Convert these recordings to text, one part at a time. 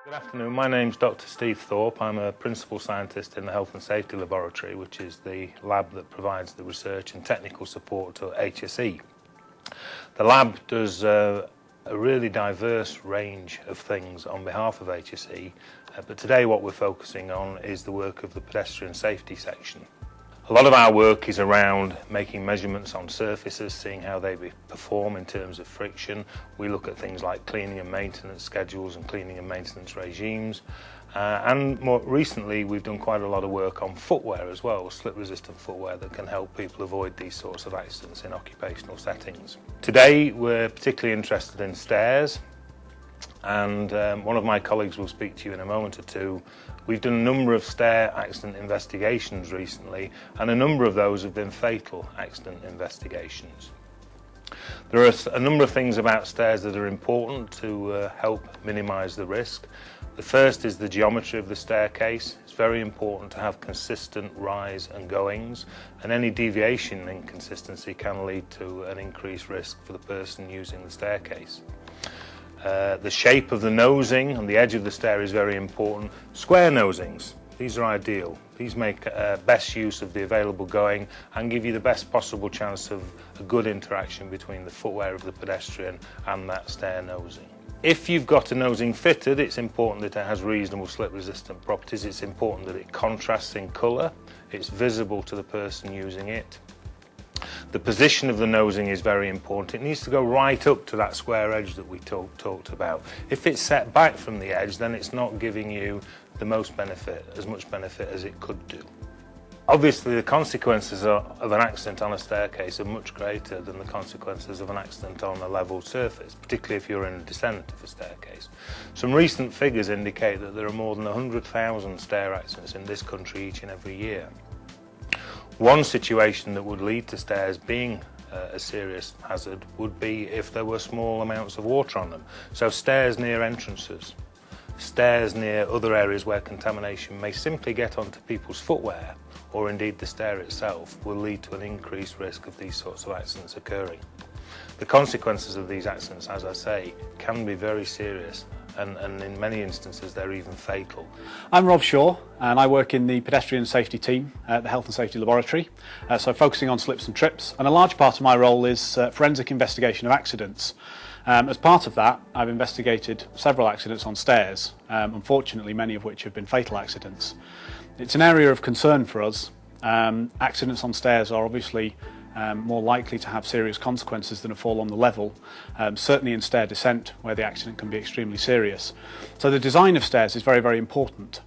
Good afternoon, my name's Dr. Steve Thorpe. I'm a principal scientist in the Health and Safety Laboratory, which is the lab that provides the research and technical support to HSE. The lab does a really diverse range of things on behalf of HSE, but today what we're focusing on is the work of the pedestrian safety section. A lot of our work is around making measurements on surfaces, seeing how they perform in terms of friction. We look at things like cleaning and maintenance schedules and cleaning and maintenance regimes. And more recently, we've done quite a lot of work on footwear as well, slip-resistant footwear that can help people avoid these sorts of accidents in occupational settings. Today, we're particularly interested in stairs. And one of my colleagues will speak to you in a moment or two. We've done a number of stair accident investigations recently, and a number of those have been fatal accident investigations. There are a number of things about stairs that are important to help minimise the risk. The first is the geometry of the staircase. It's very important to have consistent rise and goings, and any deviation in consistency can lead to an increased risk for the person using the staircase. The shape of the nosing and the edge of the stair is very important. Square nosings, these are ideal. These make best use of the available going and give you the best possible chance of a good interaction between the footwear of the pedestrian and that stair nosing. If you've got a nosing fitted, it's important that it has reasonable slip-resistant properties. It's important that it contrasts in colour. It's visible to the person using it. The position of the nosing is very important. It needs to go right up to that square edge that we talked about. If it's set back from the edge, then it's not giving you the most benefit, as much benefit as it could do. Obviously, the consequences of an accident on a staircase are much greater than the consequences of an accident on a level surface, particularly if you're in a descent of a staircase. Some recent figures indicate that there are more than 100,000 stair accidents in this country each and every year. One situation that would lead to stairs being a serious hazard would be if there were small amounts of water on them. So stairs near entrances, stairs near other areas where contamination may simply get onto people's footwear, or indeed the stair itself, will lead to an increased risk of these sorts of accidents occurring. The consequences of these accidents, as I say, can be very serious. And in many instances they're even fatal. I'm Rob Shaw and I work in the pedestrian safety team at the Health and Safety Laboratory, so focusing on slips and trips, and a large part of my role is forensic investigation of accidents. As part of that, I've investigated several accidents on stairs, unfortunately many of which have been fatal accidents. It's an area of concern for us. Accidents on stairs are obviously more likely to have serious consequences than a fall on the level, certainly in stair descent where the accident can be extremely serious. So the design of stairs is very, very important.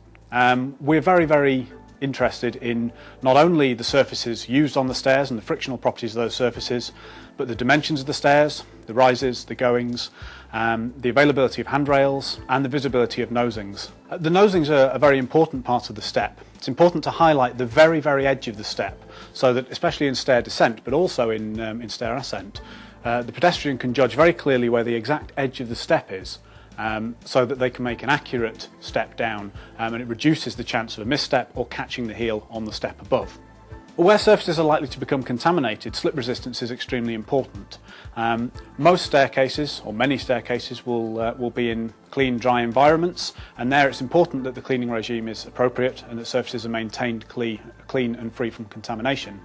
We're very, very interested in not only the surfaces used on the stairs and the frictional properties of those surfaces, but the dimensions of the stairs, the rises, the goings, the availability of handrails and the visibility of nosings. The nosings are a very important part of the step. It's important to highlight the very, very edge of the step so that, especially in stair descent, but also in stair ascent, the pedestrian can judge very clearly where the exact edge of the step is, so that they can make an accurate step down, and it reduces the chance of a misstep or catching the heel on the step above. Where surfaces are likely to become contaminated, slip resistance is extremely important. Most staircases, or many staircases, will be in clean, dry environments, and there it's important that the cleaning regime is appropriate and that surfaces are maintained clean and free from contamination.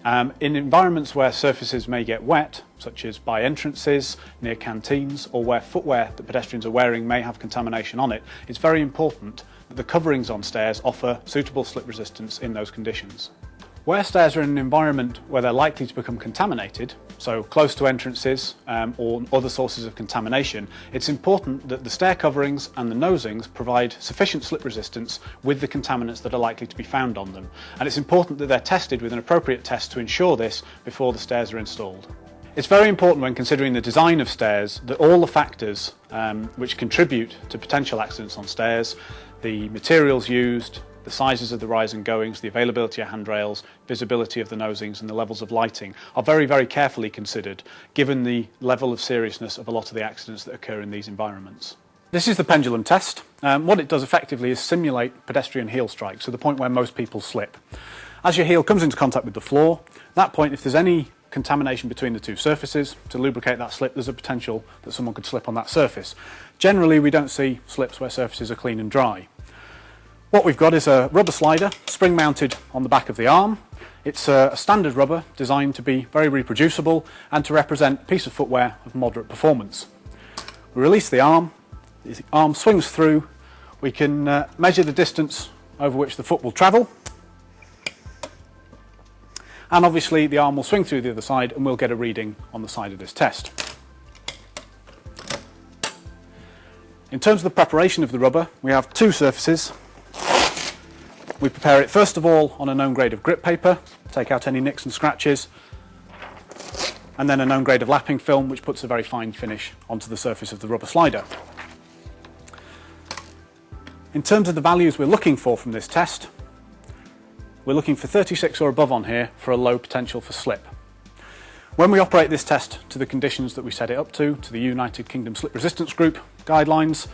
In environments where surfaces may get wet, such as by entrances, near canteens, or where footwear that pedestrians are wearing may have contamination on it, it's very important that the coverings on stairs offer suitable slip resistance in those conditions. Where stairs are in an environment where they're likely to become contaminated, so close to entrances or other sources of contamination, it's important that the stair coverings and the nosings provide sufficient slip resistance with the contaminants that are likely to be found on them. And it's important that they're tested with an appropriate test to ensure this before the stairs are installed. It's very important when considering the design of stairs that all the factors which contribute to potential accidents on stairs, the materials used, the sizes of the rise and goings, the availability of handrails, visibility of the nosings and the levels of lighting are very, very carefully considered given the level of seriousness of a lot of the accidents that occur in these environments. This is the pendulum test. What it does effectively is simulate pedestrian heel strikes, to the point where most people slip. As your heel comes into contact with the floor, at that point if there's any contamination between the two surfaces. To lubricate that slip, there's a potential that someone could slip on that surface. Generally, we don't see slips where surfaces are clean and dry. What we've got is a rubber slider, spring mounted on the back of the arm. It's a standard rubber designed to be very reproducible and to represent a piece of footwear of moderate performance. We release the arm swings through, we can measure the distance over which the foot will travel, and obviously the arm will swing through the other side and we'll get a reading on the side of this test. In terms of the preparation of the rubber, we have two surfaces. We prepare it first of all on a known grade of grip paper, take out any nicks and scratches, and then a known grade of lapping film which puts a very fine finish onto the surface of the rubber slider. In terms of the values we're looking for from this test, we're looking for 36 or above on here for a low potential for slip. When we operate this test to the conditions that we set it up to the United Kingdom Slip Resistance Group guidelines,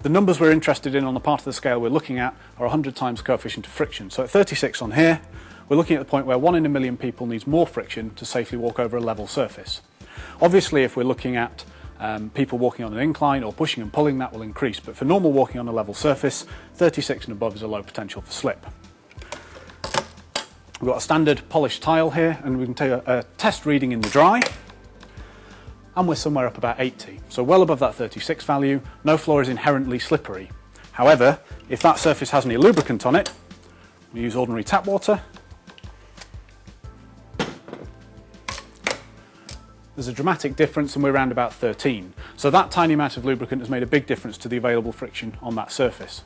the numbers we're interested in on the part of the scale we're looking at are 100 times coefficient of friction. So at 36 on here, we're looking at the point where 1 in a million people needs more friction to safely walk over a level surface. Obviously, if we're looking at people walking on an incline or pushing and pulling, that will increase. But for normal walking on a level surface, 36 and above is a low potential for slip. We've got a standard polished tile here, and we can take a test reading in the dry. And we're somewhere up about 80. So well above that 36 value, no floor is inherently slippery. However, if that surface has any lubricant on it, we use ordinary tap water. There's a dramatic difference and we're around about 13. So that tiny amount of lubricant has made a big difference to the available friction on that surface.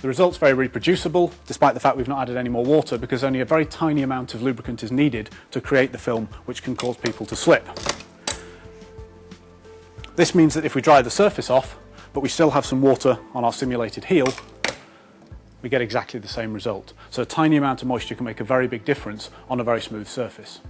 The result's very reproducible, despite the fact we've not added any more water, because only a very tiny amount of lubricant is needed to create the film which can cause people to slip. This means that if we dry the surface off, but we still have some water on our simulated heel, we get exactly the same result. So a tiny amount of moisture can make a very big difference on a very smooth surface.